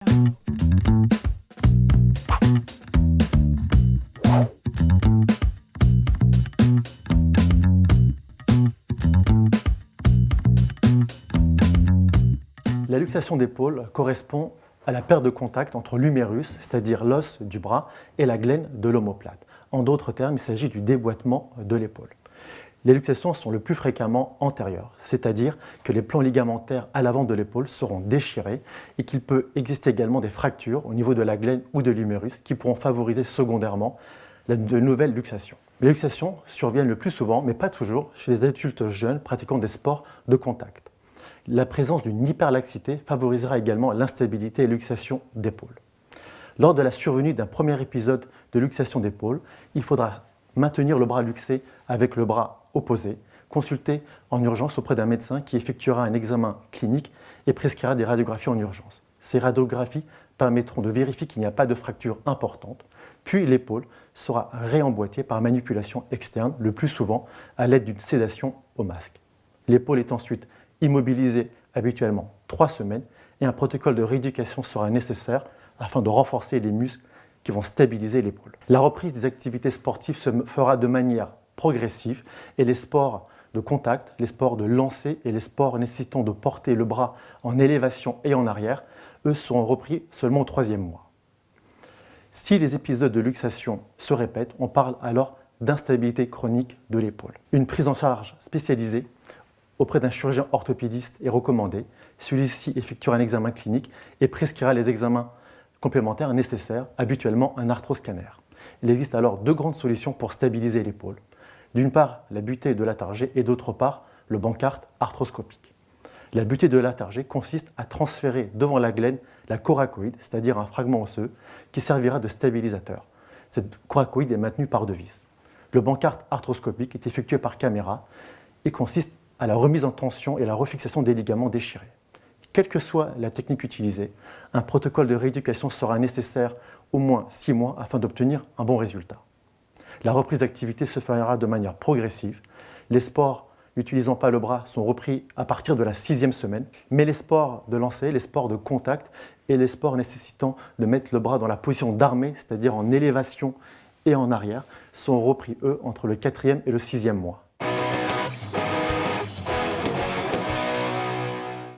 La luxation d'épaule correspond à la perte de contact entre l'humérus, c'est-à-dire l'os du bras, et la glène de l'omoplate. En d'autres termes, il s'agit du déboîtement de l'épaule. Les luxations sont le plus fréquemment antérieures, c'est-à-dire que les plans ligamentaires à l'avant de l'épaule seront déchirés et qu'il peut exister également des fractures au niveau de la glène ou de l'humérus qui pourront favoriser secondairement de nouvelles luxations. Les luxations surviennent le plus souvent, mais pas toujours, chez les adultes jeunes pratiquant des sports de contact. La présence d'une hyperlaxité favorisera également l'instabilité et luxation d'épaule. Lors de la survenue d'un premier épisode de luxation d'épaule, il faudra maintenir le bras luxé avec le bras opposé, consulter en urgence auprès d'un médecin qui effectuera un examen clinique et prescrira des radiographies en urgence. Ces radiographies permettront de vérifier qu'il n'y a pas de fracture importante, puis l'épaule sera réemboîtée par manipulation externe, le plus souvent à l'aide d'une sédation au masque. L'épaule est ensuite immobilisée habituellement 3 semaines et un protocole de rééducation sera nécessaire afin de renforcer les muscles qui vont stabiliser l'épaule. La reprise des activités sportives se fera de manière progressive et les sports de contact, les sports de lancer et les sports nécessitant de porter le bras en élévation et en arrière, eux seront repris seulement au 3e mois. Si les épisodes de luxation se répètent, on parle alors d'instabilité chronique de l'épaule. Une prise en charge spécialisée auprès d'un chirurgien orthopédiste est recommandée. Celui-ci effectuera un examen clinique et prescrira les examens complémentaires nécessaires, habituellement un arthroscanner. Il existe alors 2 grandes solutions pour stabiliser l'épaule. D'une part, la butée de Latarjet et d'autre part, le Bancart arthroscopique. La butée de Latarjet consiste à transférer devant la glène la coracoïde, c'est-à-dire un fragment osseux, qui servira de stabilisateur. Cette coracoïde est maintenue par 2 vis. Le Bancart arthroscopique est effectué par caméra et consiste à la remise en tension et la refixation des ligaments déchirés. Quelle que soit la technique utilisée, un protocole de rééducation sera nécessaire au moins 6 mois afin d'obtenir un bon résultat. La reprise d'activité se fera de manière progressive. Les sports n'utilisant pas le bras sont repris à partir de la 6e semaine, mais les sports de lancer, les sports de contact et les sports nécessitant de mettre le bras dans la position d'armée, c'est-à-dire en élévation et en arrière, sont repris, eux, entre le 4e et le 6e mois.